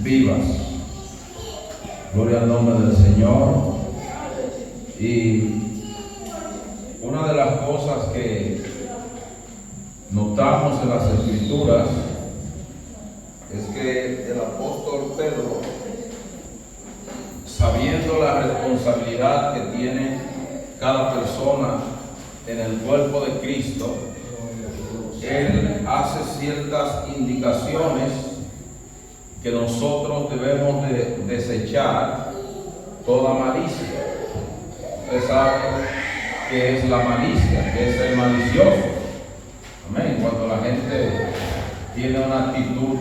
vivas. Gloria al nombre del Señor. Y una de las cosas que notamos en las Escrituras es que el apóstol Pedro, sabiendo la responsabilidad que tiene cada persona en el cuerpo de Cristo, él hace ciertas indicaciones que nosotros debemos de desechar toda malicia. Usted sabe qué es la malicia, qué es el malicioso. Amén. Cuando la gente tiene una actitud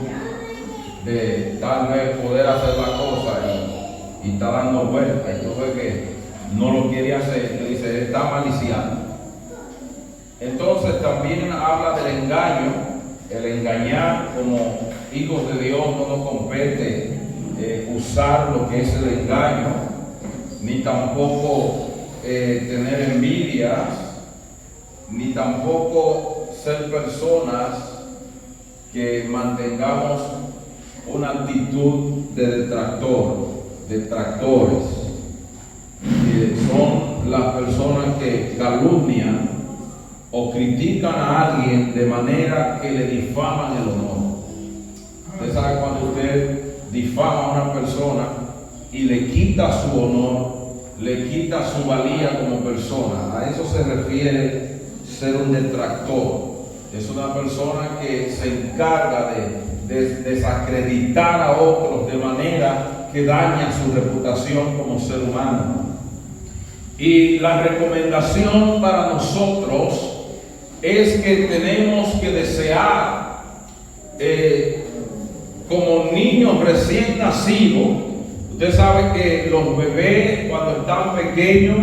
de tal vez poder hacer la cosa y está dando vuelta, y tú ves que no lo quiere hacer, le dice, está maliciando. Entonces también habla del engaño. El engañar, como hijos de Dios, no nos compete usar lo que es el engaño, ni tampoco tener envidias, ni tampoco ser personas que mantengamos una actitud de detractores, que son las personas que calumnian o critican a alguien de manera que le difaman el honor. Usted sabe cuando usted difama a una persona y le quita su honor, le quita su valía como persona. A eso se refiere ser un detractor. Es una persona que se encarga de desacreditar a otros de manera que daña su reputación como ser humano. Y la recomendación para nosotros es que tenemos que desear, como niños recién nacidos. Usted sabe que los bebés cuando están pequeños,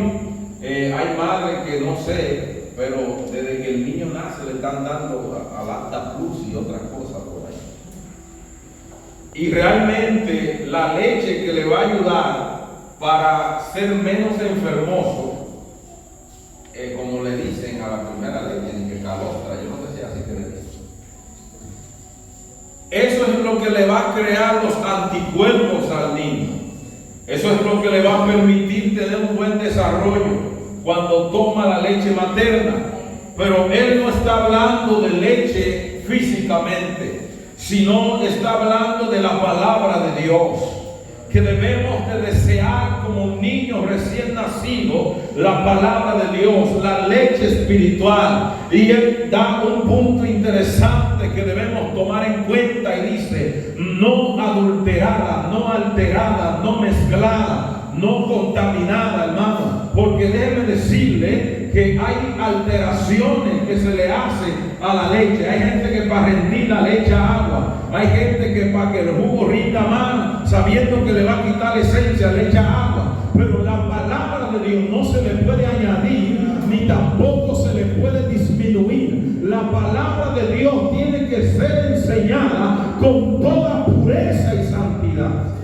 hay madres que no sé, pero desde que el niño nace le están dando a Lacta Plus y otras cosas por ahí. Y realmente la leche que le va a ayudar para ser menos enfermoso, como le dicen a la primera leche, que calostra, yo no sé si así que le dicen. Eso es lo que le va a crear los anticuerpos al niño. Eso es lo que le va a permitir tener un buen desarrollo cuando toma la leche materna. Pero él no está hablando de leche físicamente, sino está hablando de la palabra de Dios, que debemos de desear como niños recién nacidos la palabra de Dios, la leche espiritual. Y él da un punto interesante que debemos tomar en cuenta y dice, no adulterada, no alterada, no mezclada, no contaminada, hermano, porque déjeme decirle que hay alteraciones que se le hacen a la leche. Hay gente que para rendir la leche a agua, hay gente que para que el jugo rinda más, sabiendo que le va a quitar la esencia, le echa agua. Pero la palabra de Dios no se le puede añadir, ni tampoco se le puede disminuir. La palabra de Dios tiene que ser enseñada con toda pureza y santidad.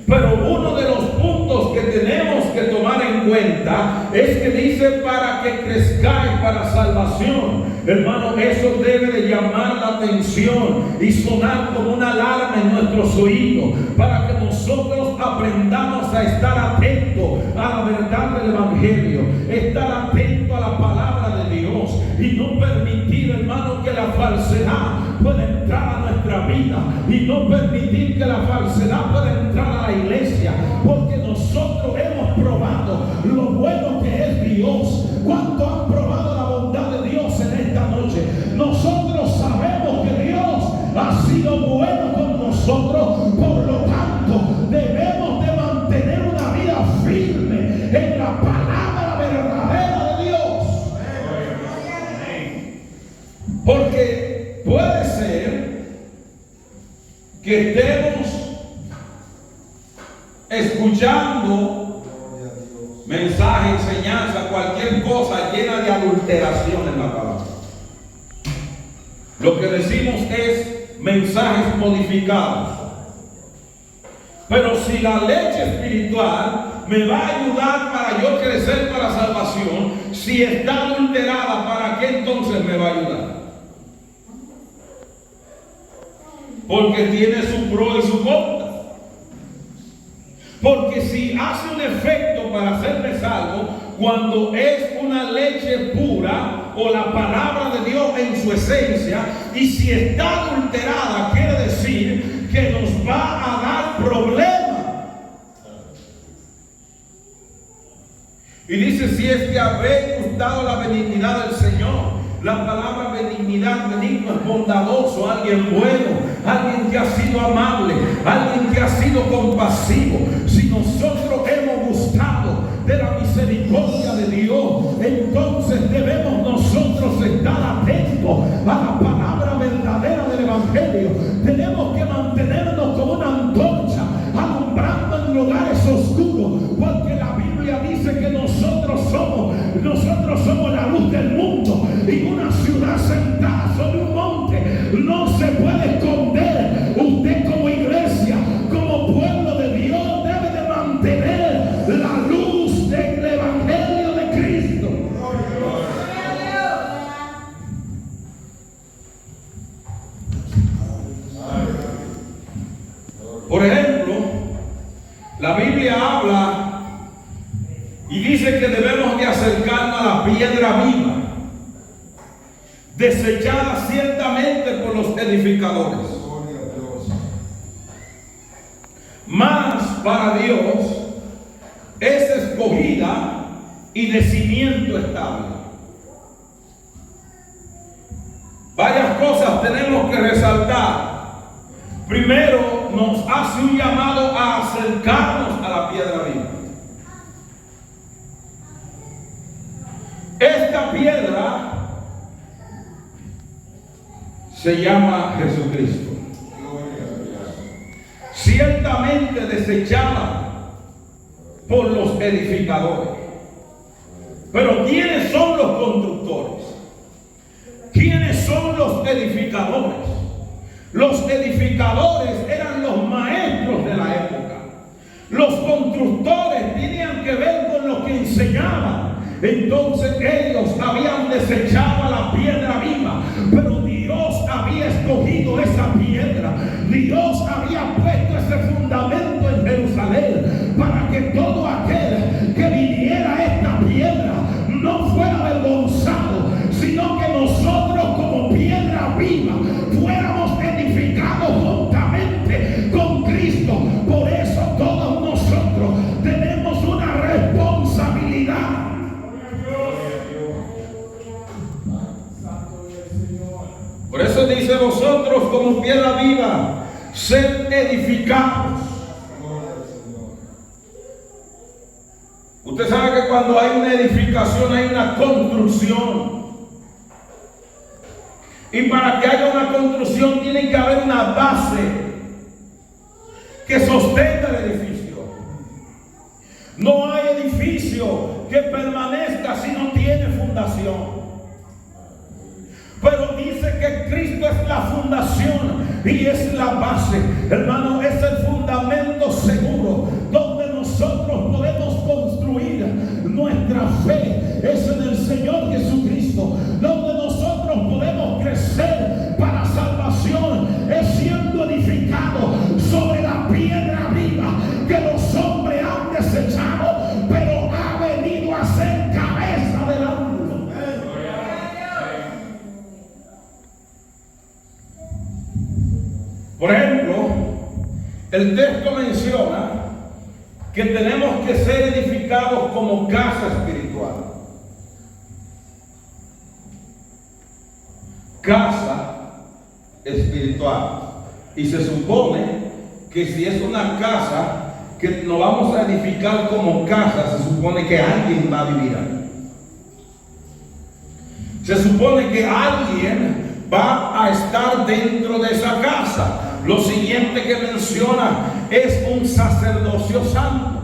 Pero uno de los puntos que tenemos que tomar en cuenta es que dice para que crezcáis para salvación. Hermano, eso debe de llamar la atención y sonar como una alarma en nuestros oídos, para que nosotros aprendamos a estar atentos a la verdad del Evangelio, estar atentos a la palabra de Dios y no permitir, hermano, que la falsedad pueda entrar a nuestra vida, y no permitir que la falsedad pueda entrar a la iglesia, porque nosotros hemos probado lo bueno que es Dios. ¿Cuánto han probado la bondad de Dios en esta noche? Nosotros sabemos que Dios ha sido bueno con nosotros, por lo tanto debemos de mantener una vida firme en la palabra verdadera de Dios. Porque puede ser que estemos escuchando mensaje, enseñanza, cualquier cosa llena de adulteración en la palabra. Lo que decimos es mensajes modificados. Pero si la leche espiritual me va a ayudar para yo crecer para la salvación, si está adulterada, ¿para qué entonces me va a ayudar? porque tiene su pro y su contra. Porque si hace un efecto para hacerme salvo, cuando es una leche pura o la palabra de Dios en su esencia, y si está adulterada, quiere decir que nos va a dar problemas. Y dice, si es que habéis gustado la benignidad del Señor. La palabra benignidad, benigno, es bondadoso, alguien bueno, alguien que ha sido amable, alguien que ha sido compasivo. Si nosotros hemos gustado de la misericordia de Dios, entonces debemos nosotros estar atentos a la palabra verdadera del Evangelio. Tenemos que mantenernos como una antorcha, alumbrando en lugares oscuros, porque la Biblia dice que nosotros somos la luz del mundo, y una ciudad sentada sobre un monte no se puede esconder. Usted como iglesia, como pueblo de Dios, debe de mantener la luz del Evangelio de Cristo. Por ejemplo, la Biblia habla y dice que debemos de acercarnos a la piedra viva, desechada ciertamente por los edificadores, mas para Dios es escogida y de cimiento estable. Varias cosas tenemos que resaltar. Primero, nos hace un llamado a acercarnos a la piedra viva. Esta piedra se llama Jesucristo. Ciertamente desechada por los edificadores. Pero ¿quiénes son los constructores? ¿Quiénes son los edificadores? Los edificadores eran los maestros de la época. Los constructores tenían que ver con lo que enseñaban. Entonces ellos habían desechado a la piedra viva, pero Dios había escogido esa piedra. Dios había puesto ese fundamento en Jerusalén para que todo aquel que viniera a esta piedra no fuera avergonzado, sino que nosotros como piedra viva fuéramos edificados juntamente con Cristo. Por eso todos nosotros tenemos una responsabilidad. Por eso dice, vosotros como piedra viva, sed edificados. Usted sabe que cuando hay una edificación hay una construcción. Y para que haya una construcción tiene que haber una base que sostenga el edificio. No hay edificio que permanezca si no tiene fundación. Pero dice que Cristo es la fundación y es la base. Hermano, es el fundamento seguro donde nosotros podemos construir nuestra fe. Es en el Señor Jesucristo donde nosotros podemos crecer para salvación. Es siendo edificado sobre la piedra viva que los hombres han desechado, pero ha venido a ser cabeza del ángulo. Por ejemplo, el texto menciona que tenemos que ser edificados como casa espiritual. Casa espiritual. Y se supone que si es una casa que nos vamos a edificar como casa, se supone que alguien va a vivir ahí. Se supone que alguien va a estar dentro de esa casa. Lo siguiente que menciona es un sacerdocio santo.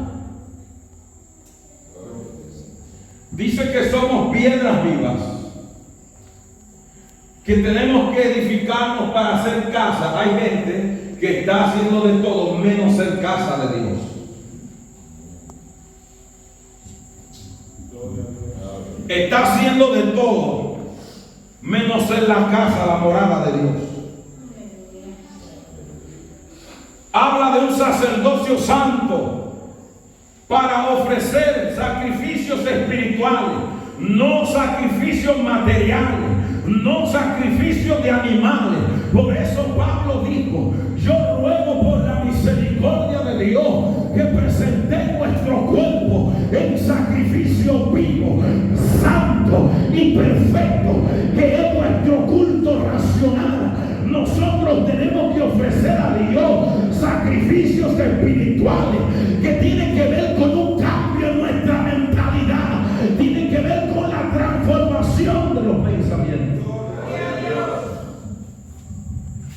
Dice que somos piedras vivas, que tenemos que edificarnos para hacer casa. Hay gente que está haciendo de todo menos ser casa de Dios. Está haciendo de todo menos ser la casa, la morada de Dios. habla de un sacerdocio santo para ofrecer sacrificios espirituales, no sacrificios materiales, no sacrificios de animales. Por eso Pablo dijo: yo ruego por la misericordia de Dios que presentemos nuestro cuerpo en sacrificio vivo, santo y perfecto, que es nuestro culto racional. Nosotros tenemos que ofrecer a Dios sacrificios espirituales que tienen que ver con un cambio en nuestra mentalidad, tienen que ver con la transformación de los pensamientos.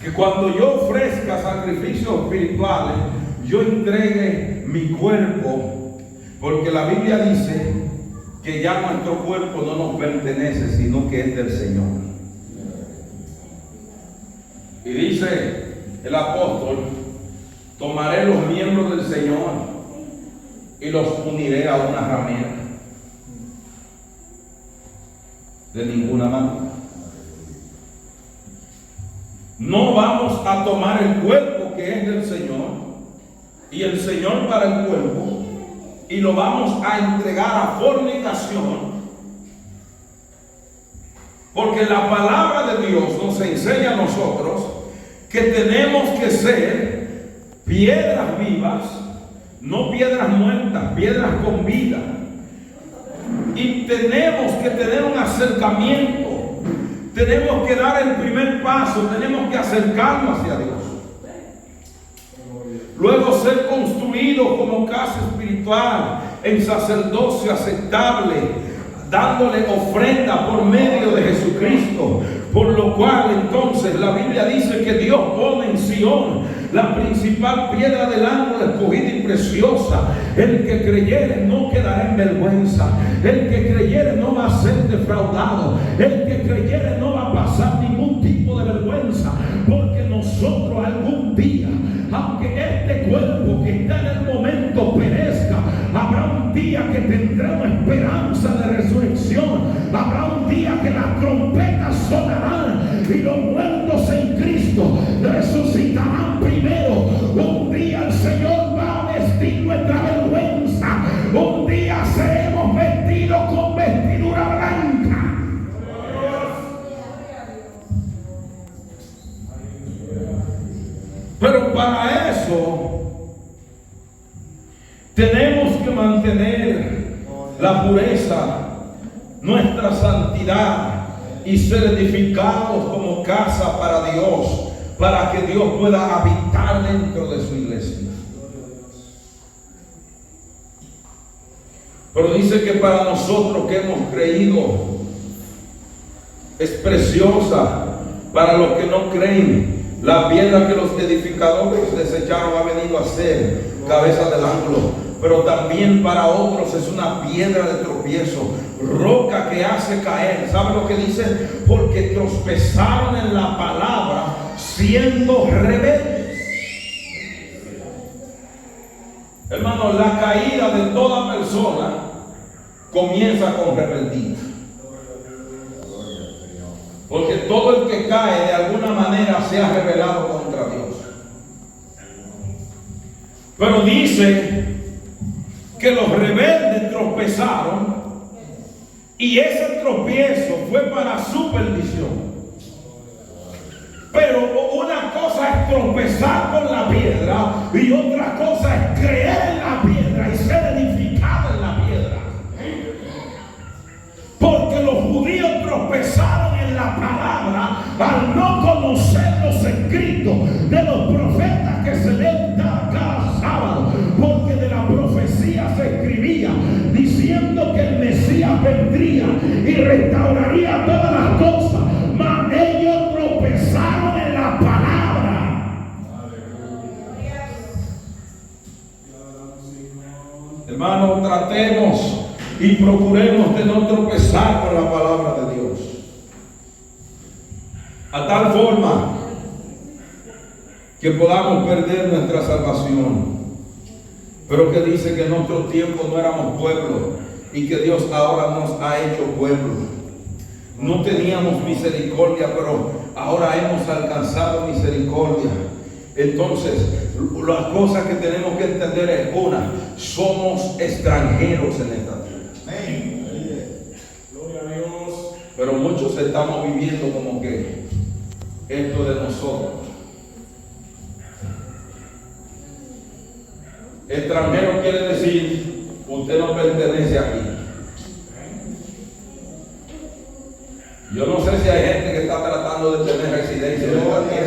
Que cuando yo ofrezca sacrificios espirituales, yo entregue mi cuerpo, porque la Biblia dice que ya nuestro cuerpo no nos pertenece, sino que es del Señor. Y dice el apóstol: tomaré los miembros del Señor y los uniré a una ramera. De ninguna manera. No vamos a tomar el cuerpo que es del Señor y el Señor para el cuerpo y lo vamos a entregar a fornicación, porque la palabra de Dios nos enseña a nosotros que tenemos que ser piedras vivas, no piedras muertas, piedras con vida. Y tenemos que tener un acercamiento, tenemos que dar el primer paso, tenemos que acercarnos hacia Dios. Luego ser construidos como casa espiritual, en sacerdocio aceptable, dándole ofrenda por medio de Jesucristo. Por lo cual entonces la Biblia dice que Dios pone en Sión la principal piedra del ángulo, escogida y preciosa. El que creyere no quedará en vergüenza. El que creyere no va a ser defraudado. El que creyere no va a pasar ningún tipo de vergüenza, porque nosotros algún día, aunque este cuerpo que está en el momento perezca, habrá un día que tendremos esperanza de resurrección. Habrá un día que las trompetas sonarán y los muertos en Cristo resucitarán primero. Un día el Señor va a vestir nuestra vergüenza. Un día seremos vestidos con vestidura blanca. Pero para eso tenemos que mantener la pureza, nuestra santidad, y ser edificados como casa para Dios, para que Dios pueda habitar dentro de su iglesia. Pero dice que para nosotros que hemos creído es preciosa. Para los que no creen, la piedra que los edificadores desecharon ha venido a ser cabeza del ángulo. Pero también para otros es una piedra de tropiezo, roca que hace caer. ¿Sabe lo que dice? Porque tropezaron en la palabra siendo rebeldes. Hermano, la caída de toda persona comienza con rebeldía. Porque todo el que cae de alguna manera se ha rebelado contra Dios. Pero dice que los rebeldes tropezaron, y ese tropiezo fue para su perdición. Pero una cosa es tropezar con la piedra y otra cosa es creer en la piedra y ser edificado en la piedra. Porque los judíos tropezaron en la palabra al no conocer los escritos de los profetas que se leen cada sábado, porque de la profecía se escribía diciendo que el Mesías vendría y restauraría todas las cosas, mas ellos tropezaron en la palabra. Hermanos, tratemos y procuremos de no tropezar con la palabra de Dios, a tal forma que podamos perder nuestra salvación. Pero que dice que en otro tiempo no éramos pueblo y que Dios ahora nos ha hecho pueblo. No teníamos misericordia, pero ahora hemos alcanzado misericordia. Entonces, las cosas que tenemos que entender es una: somos extranjeros en esta tierra. Amén. Gloria a Dios. Pero muchos estamos viviendo como que esto de nosotros. Extranjero quiere decir, usted no pertenece aquí. Yo no sé si hay gente que está tratando de tener residencia en esta tierra.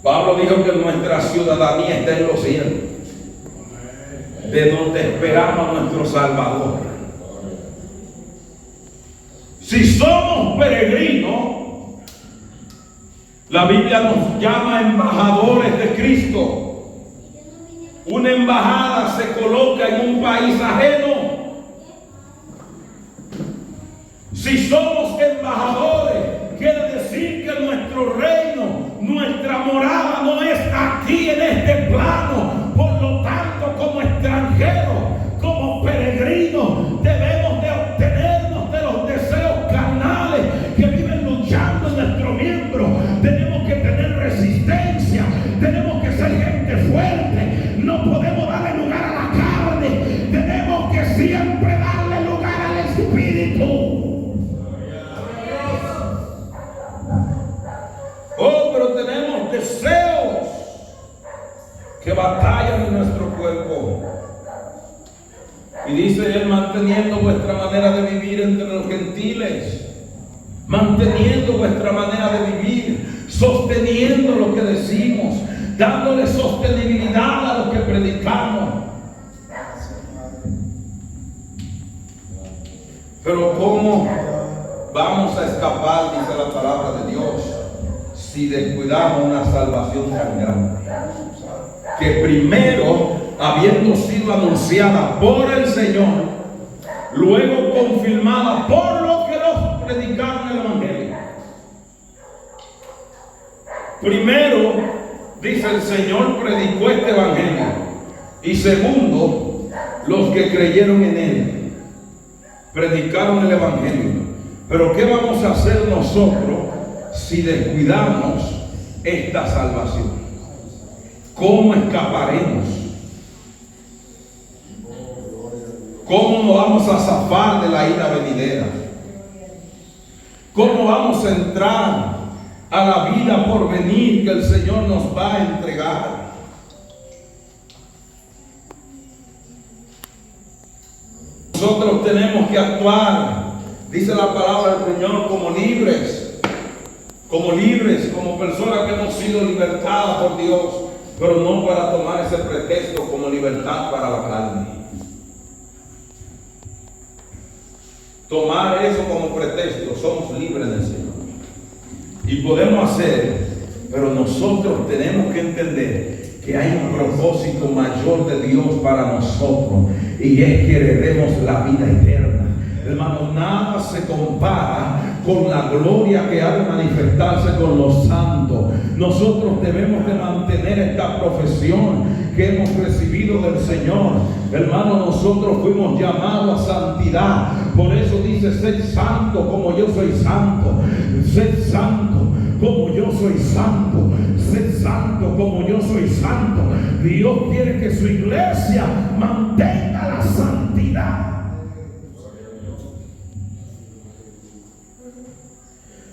Pablo dijo que nuestra ciudadanía está en los cielos, de donde esperamos a nuestro Salvador. Si somos peregrinos, la Biblia nos llama embajadores de Cristo. Una embajada se coloca en un país ajeno. Si somos embajadores, quiere decir que nuestro reino, nuestra morada no es aquí en este plano. Por lo tanto, como extranjeros, como peregrinos, debemos de obtenernos de los deseos carnales que viven luchando en nuestro miembro. Tenemos que tener resistencia, tenemos que ser gente fuerte. No podemos darle lugar a la carne, tenemos que siempre darle lugar al Espíritu. Oh, pero tenemos deseos que batallan en nuestro cuerpo. Y dice él: manteniendo vuestra manera de vivir entre los gentiles, manteniendo vuestra manera de vivir, sosteniendo lo que decimos, dándole sostenibilidad a lo que predicamos. Pero ¿cómo vamos a escapar, dice la palabra de Dios, si descuidamos una salvación tan grande? Que primero, habiendo sido anunciada por el Señor, luego confirmada por los que los predicaron el Evangelio. Primero, dice el Señor, predicó este Evangelio. Y segundo, los que creyeron en él predicaron el Evangelio. Pero ¿qué vamos a hacer nosotros si descuidamos esta salvación? ¿Cómo escaparemos? ¿Cómo nos vamos a zafar de la ira venidera? ¿Cómo vamos a entrar a la vida por venir que el Señor nos va a entregar? Nosotros tenemos que actuar, dice la palabra del Señor, como libres, como personas que hemos sido libertadas por Dios, pero no para tomar ese pretexto como libertad para la carne. Tomar eso como pretexto, somos libres del Señor. Y podemos hacer, pero nosotros tenemos que entender que hay un propósito mayor de Dios para nosotros, y es que heredemos la vida eterna. Hermano, nada se compara con la gloria que ha de manifestarse con los santos. Nosotros debemos de mantener esta profesión que hemos recibido del Señor. Hermano, nosotros fuimos llamados a santidad. Por eso dice: sed santo como yo soy santo. Sed santo como yo soy santo. Sed santo como yo soy santo. Dios quiere que su iglesia mantenga la santidad.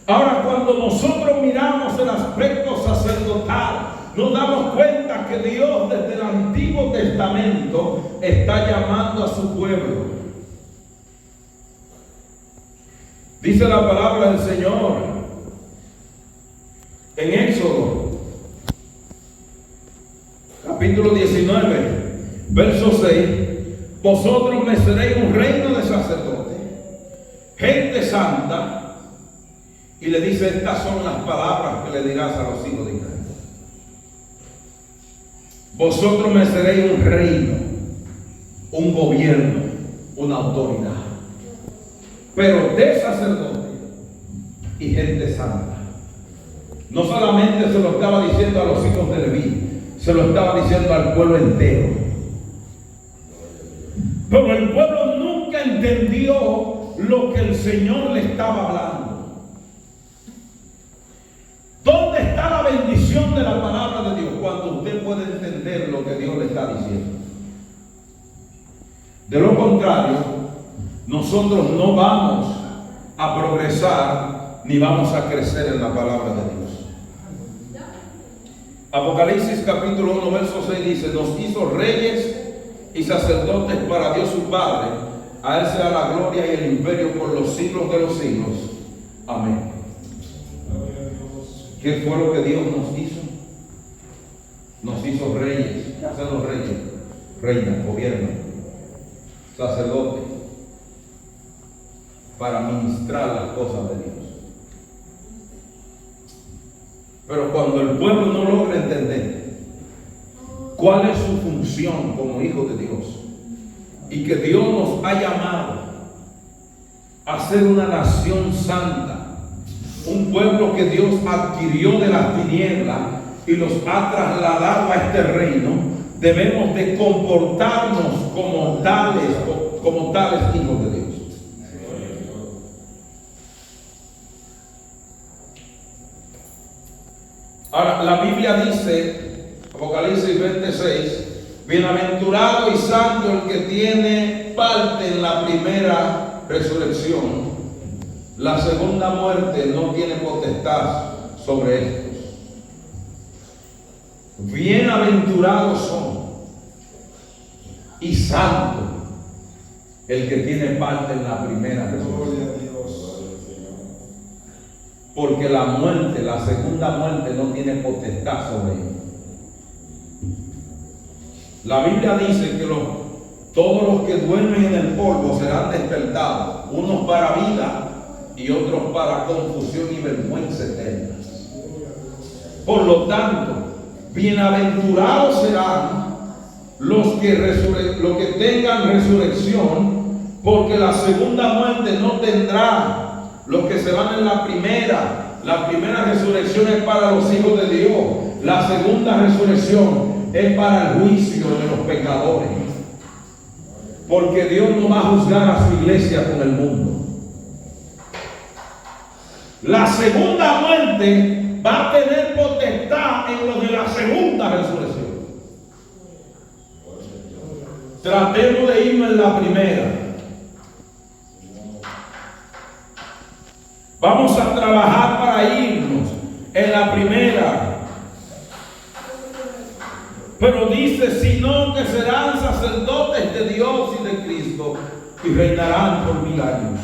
Ahora, cuando nosotros miramos el aspecto sacerdotal, nos damos cuenta que Dios desde el Antiguo Testamento está llamando a su pueblo. Dice la palabra del Señor en Éxodo, capítulo 19, verso 6: vosotros me seréis un reino de sacerdotes, gente santa. Y le dice: estas son las palabras que le dirás a los hijos de Israel. Vosotros me seréis un reino, un gobierno, una autoridad, pero de sacerdotes y gente santa. No solamente se lo estaba diciendo a los hijos de Leví, se lo estaba diciendo al pueblo entero. Pero el pueblo nunca entendió lo que el Señor le estaba hablando. Todo diciendo. De lo contrario, nosotros no vamos a progresar ni vamos a crecer en la palabra de Dios. Apocalipsis capítulo 1 verso 6 dice: nos hizo reyes y sacerdotes para Dios su Padre, a Él sea la gloria y el imperio por los siglos de los siglos. Amén. ¿Qué fue lo que Dios nos hizo? Nos hizo reyes. ¿Qué hacen los reyes? Reinas, gobierno, sacerdotes, para ministrar las cosas de Dios. Pero cuando el pueblo no logra entender cuál es su función como hijos de Dios y que Dios nos ha llamado a ser una nación santa, un pueblo que Dios adquirió de las tinieblas y los ha trasladado a este reino, debemos de comportarnos como tales hijos de Dios. Ahora, la Biblia dice, Apocalipsis 26, bienaventurado y santo el que tiene parte en la primera resurrección. La segunda muerte no tiene potestad sobre estos. Bienaventurados son y santo el que tiene parte en la primera resurrección. Porque la muerte, la segunda muerte, no tiene potestad sobre ellos. La Biblia dice que todos los que duermen en el polvo serán despertados, unos para vida y otros para confusión y vergüenza eterna. Por lo tanto, bienaventurados serán los que tengan resurrección, porque la segunda muerte no tendrá. Los que se van en la primera resurrección es para los hijos de Dios. La segunda resurrección es para el juicio de los pecadores. Porque Dios no va a juzgar a su iglesia con el mundo. La segunda muerte va a tener potestad en lo de la segunda resurrección. Tratemos de irnos en la primera. Vamos a trabajar para irnos en la primera. Pero dice, sino que serán sacerdotes de Dios y de Cristo y reinarán por 1000 años.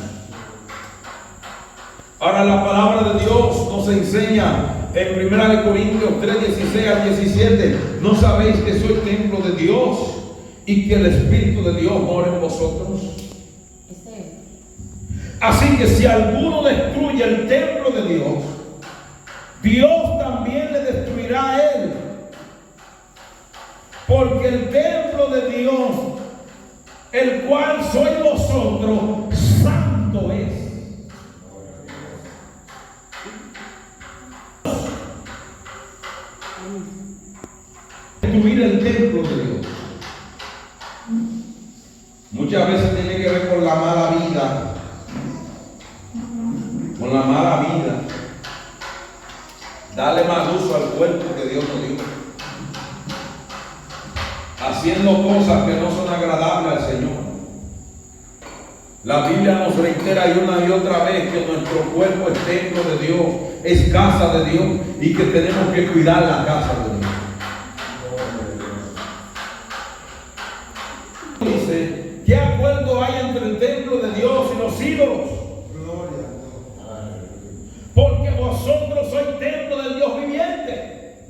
Ahora la palabra de Dios nos enseña en 1 Corintios 3, 16 al 17. ¿No sabéis que soy templo de Dios y que el Espíritu de Dios mora en vosotros? Así que si alguno destruye el templo de Dios, Dios también le destruirá a él. Porque el templo de Dios, el cual sois vosotros, santo es. Destruir el templo de Dios muchas veces tiene que ver con la mala vida. Con la mala vida, darle más uso al cuerpo que Dios nos dio, haciendo cosas que no son agradables al Señor. La Biblia nos reitera una y otra vez que nuestro cuerpo es templo de Dios, es casa de Dios y que tenemos que cuidar la casa de Dios. Dice, ¿qué acuerdo hay entre el templo de Dios y los ídolos? Porque vosotros sois templo del Dios viviente.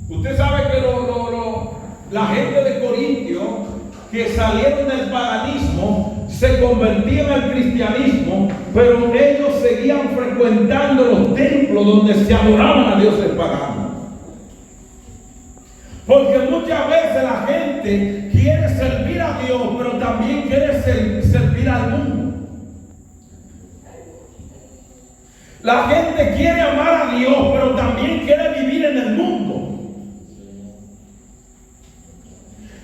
Usted sabe que la gente de Corintio que salieron del paganismo se convertían al cristianismo, pero ellos seguían frecuentando los templos donde se adoraban a dioses paganos. Porque muchas veces la gente quiere servir a Dios, pero también quiere servir al mundo. La gente quiere amar a Dios, pero también quiere vivir en el mundo.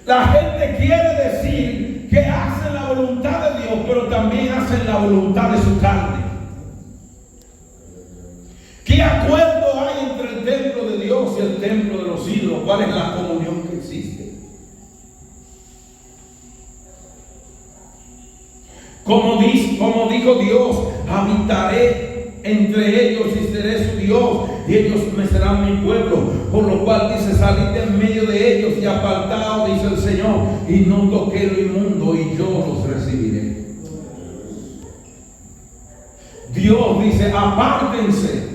La gente quiere decir que hacen la voluntad de Dios, pero también hacen la voluntad de su carne. ¿Qué acuerdo hay entre el templo de Dios y el templo de los ídolos? ¿Cuál es la comunión que existe? Como dijo Dios, habitaré entre ellos y seré su Dios, y ellos me serán mi pueblo. Por lo cual dice, salid de en medio de ellos y apartaos, dice el Señor, y no toqué lo inmundo, y yo los recibiré. Dios dice, apártense,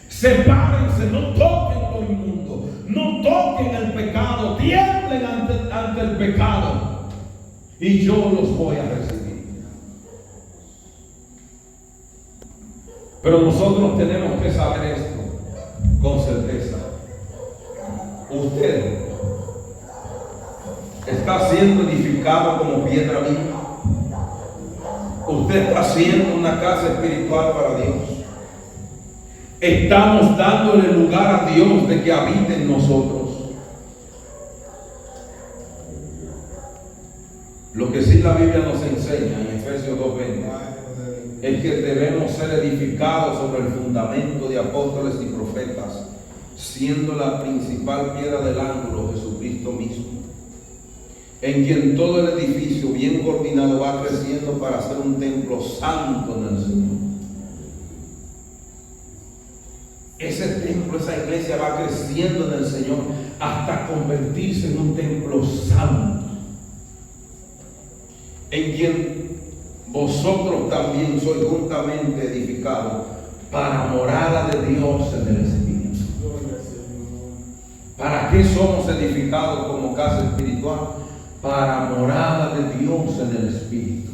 sepárense, no toquen lo inmundo, no toquen el pecado, tiemblen ante el pecado, y yo los voy a recibir. Pero nosotros tenemos que saber esto con certeza. Usted está siendo edificado como piedra viva. Usted está haciendo una casa espiritual para Dios. Estamos dándole lugar a Dios de que habite en nosotros. Lo que sí la Biblia nos enseña en Efesios 2:20 es que debemos ser edificados sobre el fundamento de apóstoles y profetas, siendo la principal piedra del ángulo Jesucristo mismo, en quien todo el edificio bien coordinado va creciendo para ser un templo santo en el Señor. Ese templo, esa iglesia va creciendo en el Señor hasta convertirse en un templo santo, en quien vosotros también sois juntamente edificados para morada de Dios en el Espíritu. ¿Para qué somos edificados como casa espiritual? Para morada de Dios en el Espíritu.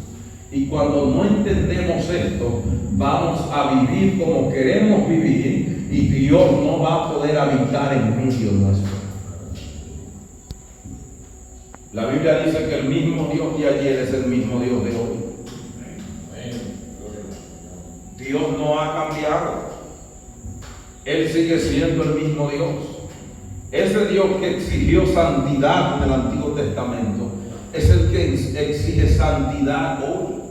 Y cuando no entendemos esto, vamos a vivir como queremos vivir, y Dios no va a poder habitar en medio nuestro. La Biblia dice que el mismo Dios de ayer es el mismo Dios de hoy. Dios no ha cambiado. Él sigue siendo el mismo Dios. Ese Dios que exigió santidad en el Antiguo Testamento es el que exige santidad hoy.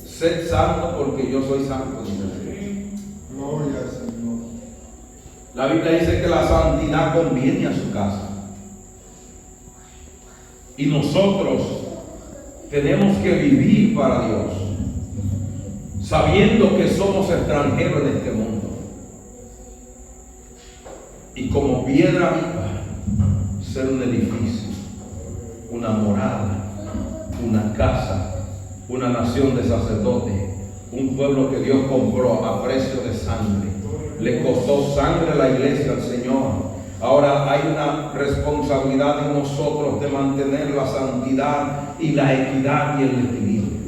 Sed santo porque yo soy santo. Gloria al Señor. La Biblia dice que la santidad conviene a su casa. Y nosotros tenemos que vivir para Dios, sabiendo que somos extranjeros en este mundo. Y como piedra viva, ser un edificio, una morada, una casa, una nación de sacerdotes, un pueblo que Dios compró a precio de sangre. Le costó sangre a la iglesia al Señor. Ahora hay una responsabilidad en nosotros de mantener la santidad y la equidad y el equilibrio.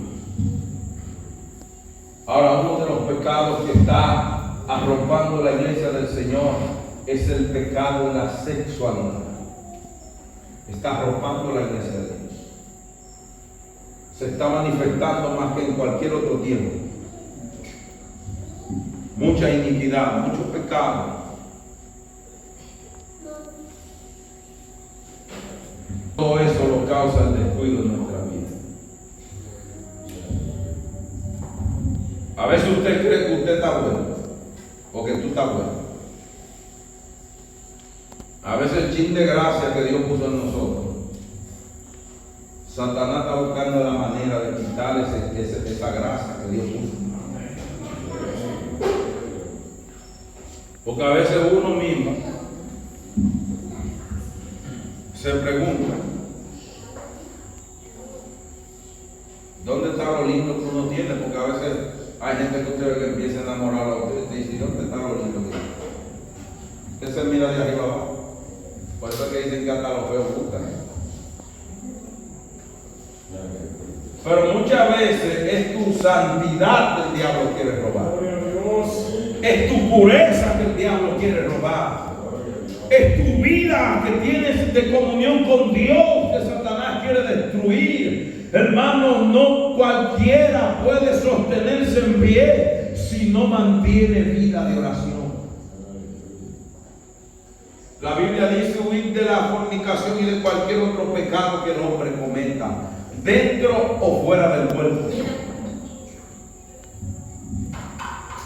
Ahora, uno de los pecados que está arropando la iglesia del Señor es el pecado de la sexualidad. Está arropando la iglesia de Dios. Se está manifestando más que en cualquier otro tiempo. Mucha iniquidad, mucho pecado. Todo eso lo causa el descuido en nuestra vida. A veces usted cree que usted está bueno, o que tú estás bueno. A veces el chin de gracia que Dios puso en nosotros, Satanás está buscando la manera de quitarle esa gracia que Dios puso. Porque a veces uno mismo se pregunta, ¿dónde está lo lindo que uno tiene? Porque a veces hay gente que usted ve que empieza a enamorar a usted y dice, ¿dónde está lo lindo que tiene? Usted se mira de arriba abajo. Por eso es que dicen que hasta los feos gustan. Pero muchas veces es tu santidad que el diablo quiere robar. Es tu pureza que el diablo quiere robar. Es tu vida que tienes de comunión con Dios que Satanás quiere destruir. Hermano, no cualquiera puede sostenerse en pie si no mantiene vida de oración. La Biblia dice huir de la fornicación y de cualquier otro pecado que el hombre cometa, dentro o fuera del cuerpo.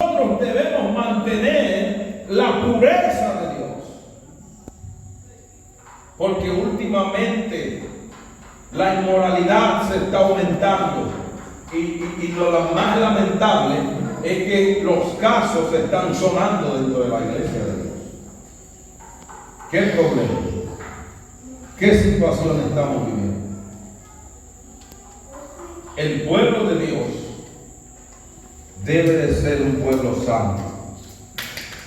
Nosotros debemos mantener la pureza de Dios, porque últimamente La inmoralidad se está aumentando y lo más lamentable es que los casos están sonando dentro de la iglesia de Dios. ¿Qué problema? ¿Qué situación estamos viviendo? El pueblo de Dios debe de ser un pueblo santo,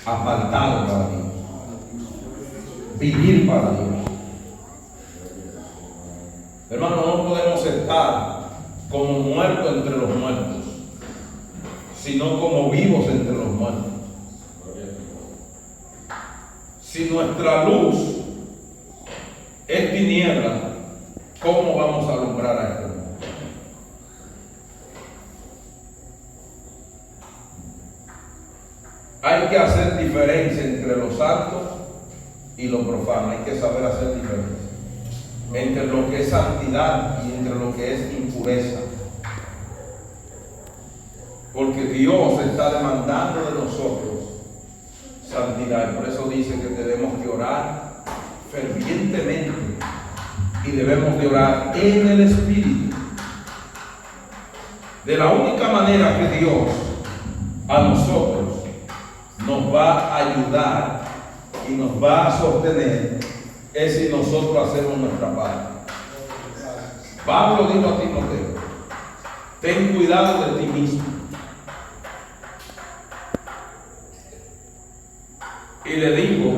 apartado para Dios, vivir para Dios. Hermano, no podemos estar como muertos entre los muertos, sino como vivos entre los muertos. Si nuestra luz es tiniebla, ¿cómo vamos a alumbrar a este mundo? Hay que hacer diferencia entre lo santo y lo profano. Hay que saber hacer diferencia entre lo que es santidad y entre lo que es impureza. Porque Dios está demandando de nosotros santidad. Y por eso dice que debemos de orar fervientemente y debemos de orar en el Espíritu. De la única manera que Dios a nosotros nos va a ayudar y nos va a sostener es si nosotros hacemos nuestra parte. Pablo dijo a Timoteo: ten cuidado de ti mismo. Y le dijo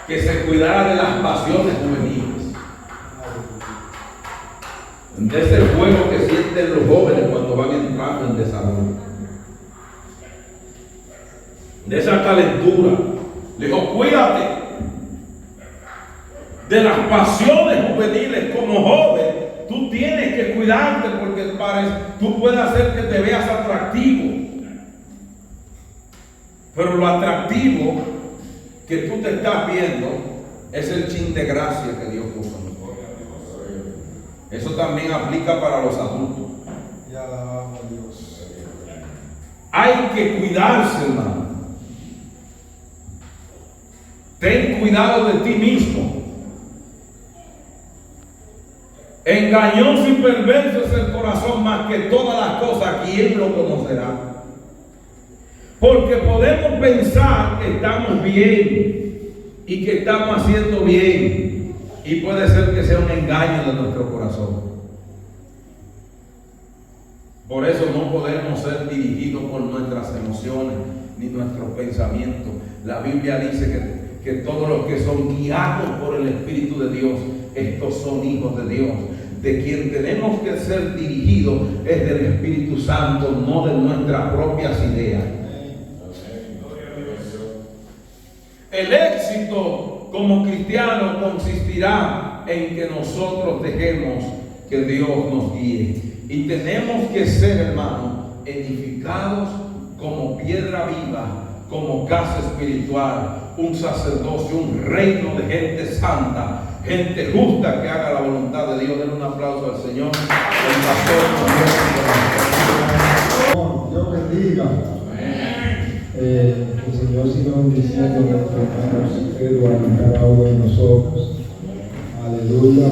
que se cuidara de las pasiones juveniles, de ese fuego que sienten los jóvenes cuando van entrando en desarrollo, de esa calentura. Le dijo: cuídate de las pasiones juveniles. Como joven, tú tienes que cuidarte, porque tú puedes hacer que te veas atractivo. Pero lo atractivo que tú te estás viendo es el chin de gracia que Dios puso. Eso también aplica para los adultos. Y alabamos a Dios. Hay que cuidarse, hermano. Ten cuidado de ti mismo. Engañoso y perverso es el corazón más que todas las cosas. ¿Quién lo conocerá? Porque podemos pensar que estamos bien y que estamos haciendo bien, y puede ser que sea un engaño de nuestro corazón. Por eso no podemos ser dirigidos por nuestras emociones ni nuestros pensamientos. La Biblia dice que todos los que son guiados por el Espíritu de Dios, estos son hijos de Dios. De quien tenemos que ser dirigidos es del Espíritu Santo, no de nuestras propias ideas. El éxito como cristianos consistirá en que nosotros dejemos que Dios nos guíe. Y tenemos que ser, hermanos, edificados como piedra viva, como casa espiritual, un sacerdocio, un reino de gente santa, gente justa que haga la voluntad de Dios. Den un aplauso al Señor. El pastor. Dios bendiga. El Señor siga bendiciendo nuestros hermanos Eduardo y cada uno de nosotros. Aleluya.